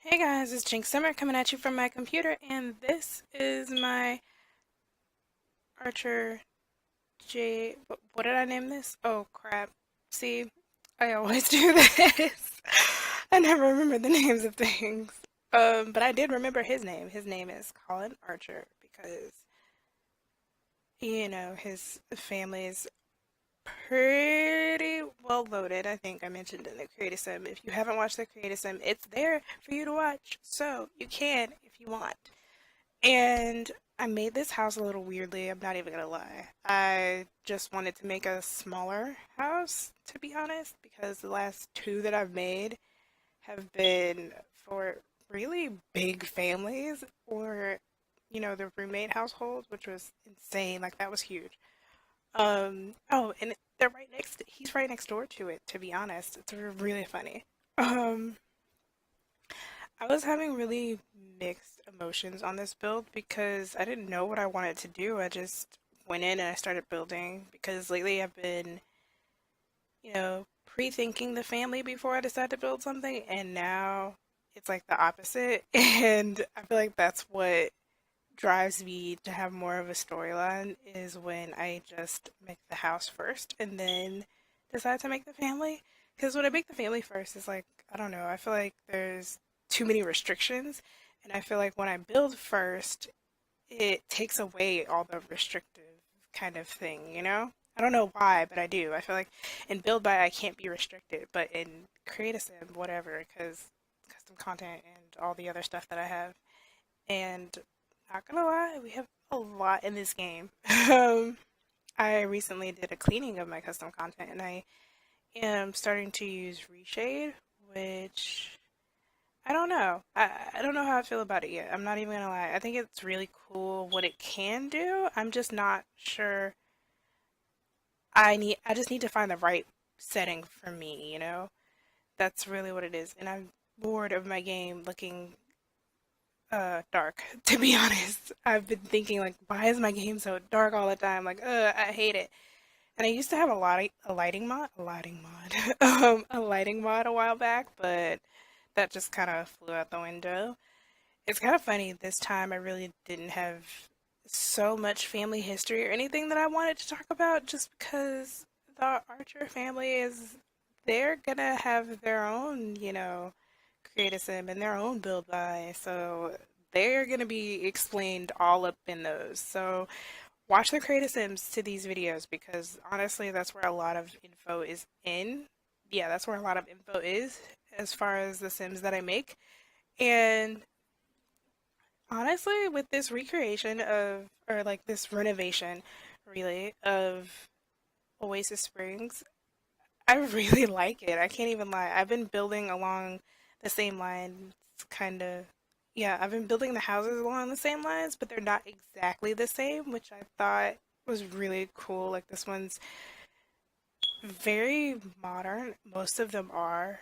Hey guys, it's Jinx Summer coming at you from my computer, and this is my Archer J. What did I name this? Oh crap. See, I always do this. I never remember the names of things. But I did remember his name. His name is Colin Archer because, his family is pretty well loaded. I think I mentioned in the Creative Sim. If you haven't watched the Creative Sim, it's there for you to watch. So you can if you want. And I made this house a little weirdly, I'm not even gonna lie. I just wanted to make a smaller house, to be honest, because the last two that I've made have been for really big families or, the roommate household, which was insane. Like, that was huge. Oh, and he's right next door to it, to be honest. It's really funny. Um, I was having really mixed emotions on this build because I didn't know what I wanted to do. I just went in and I started building because lately I've been, pre-thinking the family before I decide to build something, and now it's like the opposite. And I feel like that's what drives me to have more of a storyline is when I just make the house first and then decide to make the family. Because when I make the family first, it's like, I don't know, I feel like there's too many restrictions. And I feel like when I build first, it takes away all the restrictive kind of thing, you know? I don't know why, but I do. I feel like in build by I can't be restricted, but in create a sim, whatever, because custom content and all the other stuff that I have. And not gonna lie, we have a lot in this game. Um, I recently did a cleaning of my custom content and I am starting to use Reshade, which I don't know. I don't know how I feel about it yet. I'm not even gonna lie. I think it's really cool what it can do. I'm just not sure. I just need to find the right setting for me, you know? That's really what it is. And I'm bored of my game looking dark, to be honest. I've been thinking like, why is my game so dark all the time? Like, I hate it. And I used to have a lighting mod a while back, but that just kind of flew out the window. It's kind of funny this time I really didn't have so much family history or anything that I wanted to talk about just because the Archer family is they're gonna have their own, create sim and their own build by. So they're going to be explained all up in those. So watch the create sims to these videos because honestly, that's where a lot of info is in. Yeah, that's where a lot of info is as far as the sims that I make. And honestly, with this recreation of, or like this renovation, really, of Oasis Springs, I really like it. I can't even lie. I've been building along the same lines, kind of. Yeah, I've been building the houses along the same lines, but they're not exactly the same, which I thought was really cool. Like this one's very modern. Most of them are.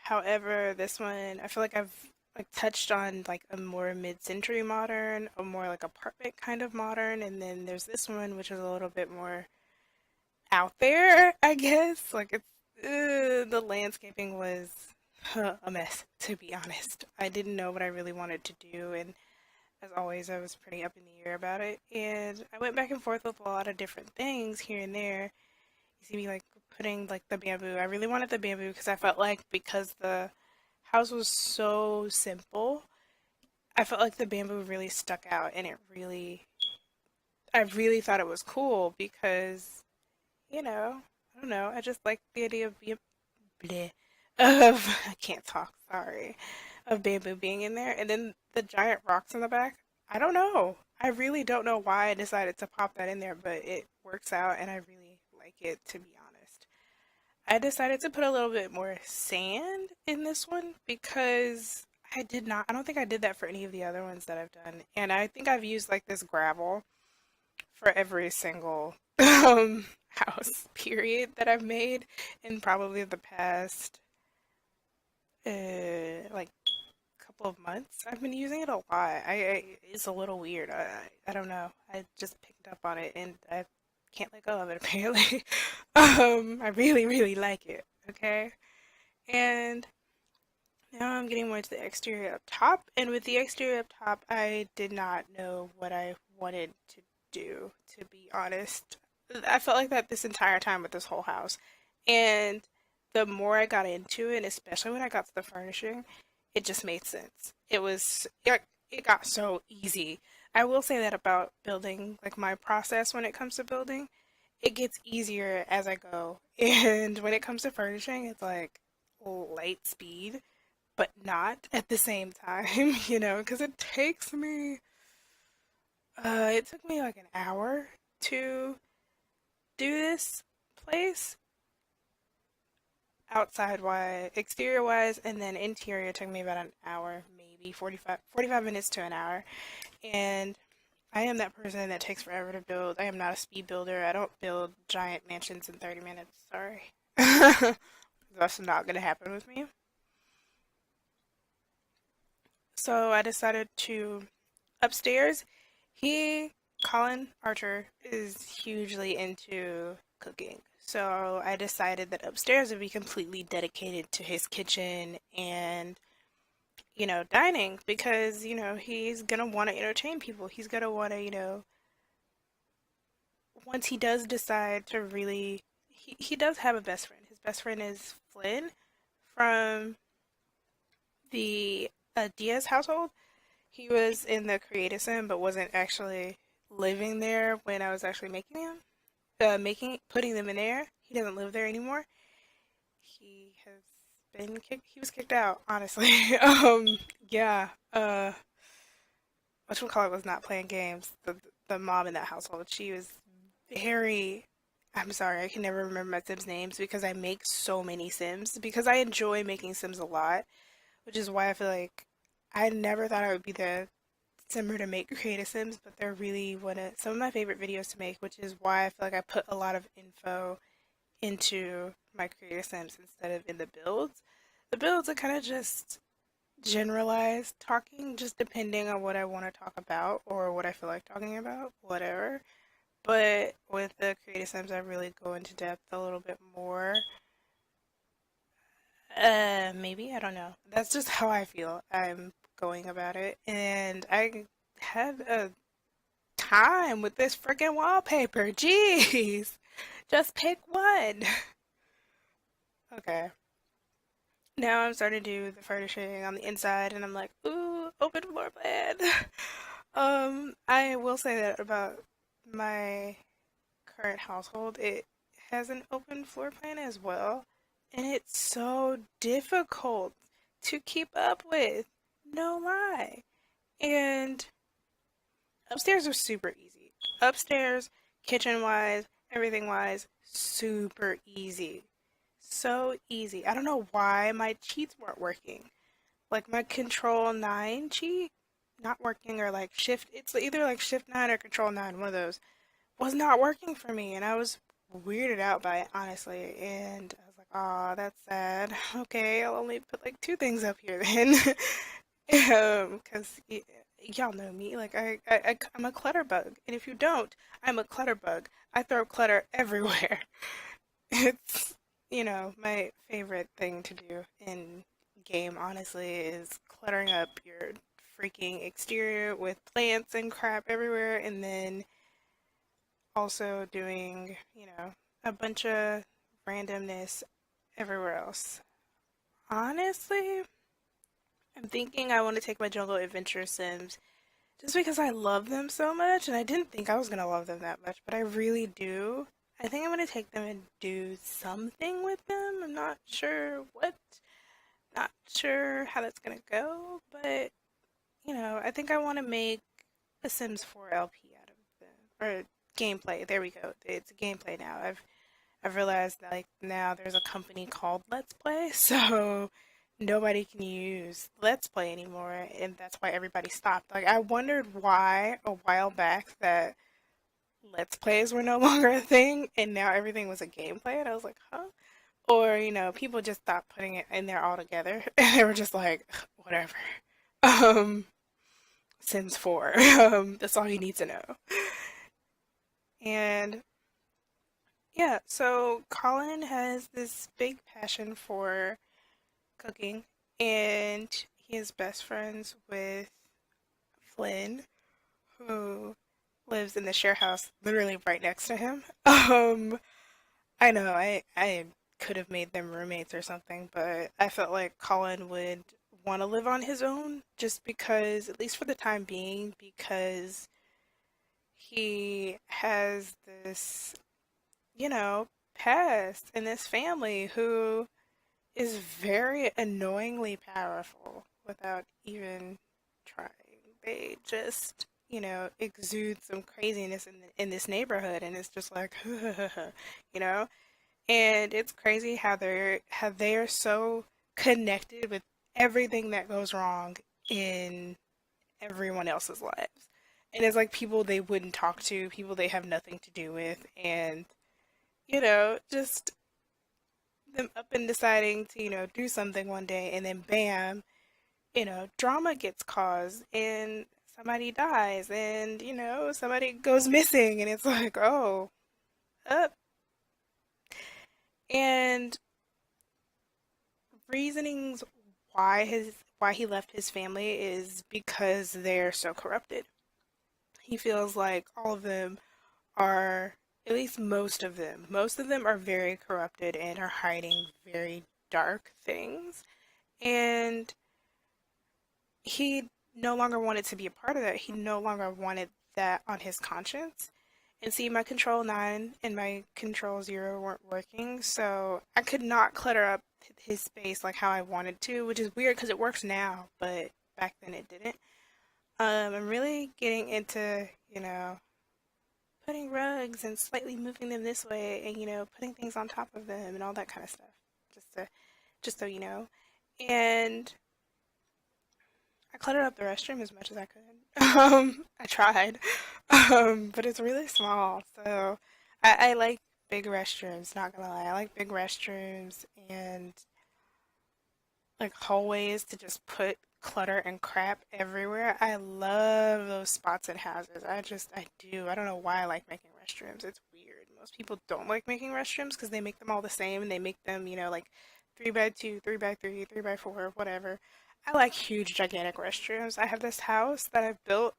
However, this one, I feel like I've like touched on like a more mid-century modern, a more like apartment kind of modern, and then there's this one which is a little bit more out there, I guess. Like it's the landscaping was a mess, to be honest. I didn't know what I really wanted to do, and as always, I was pretty up in the air about it. And I went back and forth with a lot of different things here and there. You see me like putting like the bamboo. I really wanted the bamboo because I felt like because the house was so simple, I felt like the bamboo really stuck out, and I really thought it was cool because I don't know. I just like the idea of bleh, of I can't talk, sorry, of bamboo being in there, and then the giant rocks in the back. I don't know. I really don't know why I decided to pop that in there, but it works out, and I really like it, to be honest. I decided to put a little bit more sand in this one because I did not. I don't think I did that for any of the other ones that I've done, and I think I've used like this gravel for every single house period that I've made in probably the past like couple of months. I've been using it a lot. It's a little weird. I don't know. I just picked up on it and I can't let go of it apparently. I really like it. Okay, and Now I'm getting more to the exterior up top, and with the exterior up top, I did not know what I wanted to do, to be honest. I felt like that this entire time with this whole house. And the more I got into it, especially when I got to the furnishing, it just made sense. It got so easy. I will say that about building, like my process when it comes to building, it gets easier as I go. And when it comes to furnishing, it's like light speed but not at the same time, because it took me like an hour to do this place outside wise, exterior wise, and then interior took me about an hour, maybe 45 minutes to an hour. And I am that person that takes forever to build. I am not a speed builder. I don't build giant mansions in 30 minutes. Sorry. That's not going to happen with me. So I decided to upstairs. He, Colin Archer, is hugely into cooking. So I decided that upstairs would be completely dedicated to his kitchen and, dining because, he's gonna want to entertain people. He's gonna want to, once he does decide to really, he does have a best friend. His best friend is Flynn from the Diaz household. He was in the creative sim, but wasn't actually living there when I was actually making them. Putting them in there. He doesn't live there anymore. He has been kicked. He was kicked out, honestly. Yeah. Whatchamacallit was not playing games. The mom in that household, she was very. I'm sorry, I can never remember my Sims names because I make so many Sims because I enjoy making Sims a lot, which is why I feel like I never thought I would be the Simmer to make creative Sims, but they're really some of my favorite videos to make, which is why I feel like I put a lot of info into my creative Sims instead of in the builds. The builds are kind of just generalized talking, just depending on what I want to talk about or what I feel like talking about, whatever. But with the creative Sims, I really go into depth a little bit more. Maybe, I don't know. That's just how I feel I'm going about it. And I had a time with this freaking wallpaper. Jeez. Just pick one. Okay. Now I'm starting to do the furnishing on the inside and I'm like, ooh, open floor plan. I will say that about my current household, it has an open floor plan as well. And it's so difficult to keep up with. No lie. And upstairs was super easy. Upstairs, kitchen wise, everything wise, super easy. So easy. I don't know why my cheats weren't working. Like my control 9 cheat not working or like shift it's either like shift 9 or control 9, one of those was not working for me and I was weirded out by it honestly and I was like, "Oh, that's sad. Okay, I'll only put like two things up here then." Because y'all know me, like I'm a clutter bug, and if you don't, I'm a clutter bug. I throw clutter everywhere. It's, my favorite thing to do in game, honestly, is cluttering up your freaking exterior with plants and crap everywhere, and then also doing, a bunch of randomness everywhere else. Honestly, I'm thinking I want to take my Jungle Adventure Sims just because I love them so much, and I didn't think I was gonna love them that much, but I really do. I think I'm gonna take them and do something with them. I'm not sure what, not sure how that's gonna go, but I think I want to make a Sims 4 LP out of them, or gameplay. There we go. It's gameplay now. I've realized that like now there's a company called Let's Play, so nobody can use Let's Play anymore, and that's why everybody stopped. Like I wondered why a while back that Let's Plays were no longer a thing, and now everything was a gameplay, and I was like, huh? Or people just stopped putting it in there altogether, and they were just like, whatever. Um, Sims 4. That's all you need to know. And yeah, so Colin has this big passion for cooking, and he is best friends with Flynn, who lives in the share house literally right next to him. I know I could have made them roommates or something, but I felt like Colin would want to live on his own just because, at least for the time being, because he has this, past in this family who is very annoyingly powerful without even trying. They just, exude some craziness in this neighborhood, and it's just like, you know. And it's crazy how they are so connected with everything that goes wrong in everyone else's lives. And it's like people they wouldn't talk to, people they have nothing to do with, and just them up and deciding to, do something one day, and then bam, drama gets caused, and somebody dies, and, somebody goes missing, and it's like, oh, up. And reasonings why he left his family is because they're so corrupted. He feels like all of them are, at least most of them are very corrupted and are hiding very dark things. And he no longer wanted to be a part of that. He no longer wanted that on his conscience. And see, my Control 9 and my Control 0 weren't working, so I could not clutter up his space like how I wanted to, which is weird because it works now, but back then it didn't. I'm really getting into, putting rugs and slightly moving them this way and, putting things on top of them and all that kind of stuff. Just so you know. And I cluttered up the restroom as much as I could. I tried, but it's really small. So I like big restrooms. Not gonna lie, I like big restrooms and like hallways to just put clutter and crap everywhere. I love those spots in houses. I do. I don't know why I like making restrooms. It's weird. Most people don't like making restrooms because they make them all the same and they make them, like 3x2, 3x3, 3x4, whatever. I like huge, gigantic restrooms. I have this house that I've built.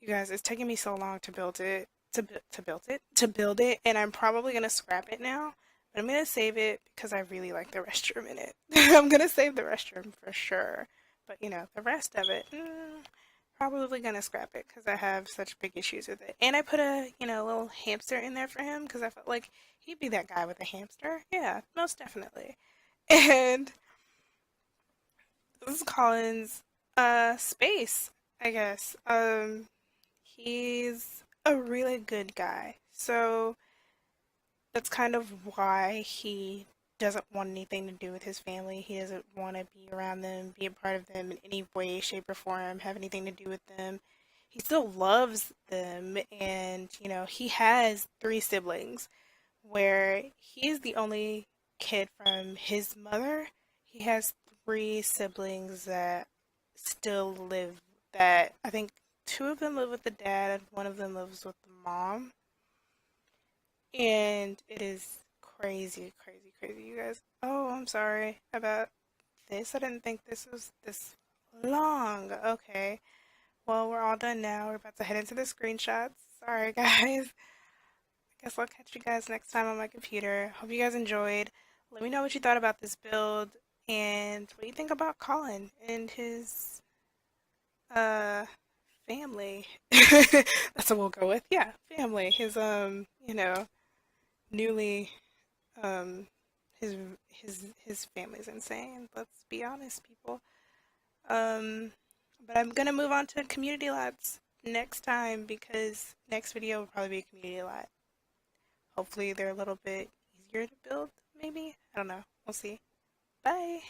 You guys, it's taking me so long to build it, to build it, and I'm probably gonna scrap it now. But I'm gonna save it because I really like the restroom in it. I'm gonna save the restroom for sure. But the rest of it, probably gonna scrap it because I have such big issues with it. And I put a little hamster in there for him because I felt like he'd be that guy with a hamster. Yeah, most definitely. And this is Colin's space, I guess. He's a really good guy. So that's kind of why he doesn't want anything to do with his family. He doesn't want to be around them, be a part of them in any way, shape, or form, have anything to do with them. He still loves them, and he has three siblings where he's the only kid from his mother. He has three siblings that still live, that I think two of them live with the dad and one of them lives with the mom. And it is crazy, crazy, crazy, you guys. Oh, I'm sorry about this. I didn't think this was this long. Okay. Well, we're all done now. We're about to head into the screenshots. Sorry, guys. I guess I'll catch you guys next time on my computer. Hope you guys enjoyed. Let me know what you thought about this build and what you think about Colin and his uh family. That's what we'll go with. Yeah, family. His newly um his family's insane. Let's be honest, people. Um, but I'm gonna move on to community lots next time because next video will probably be a community lot. Hopefully they're a little bit easier to build, maybe? I don't know. We'll see. Bye!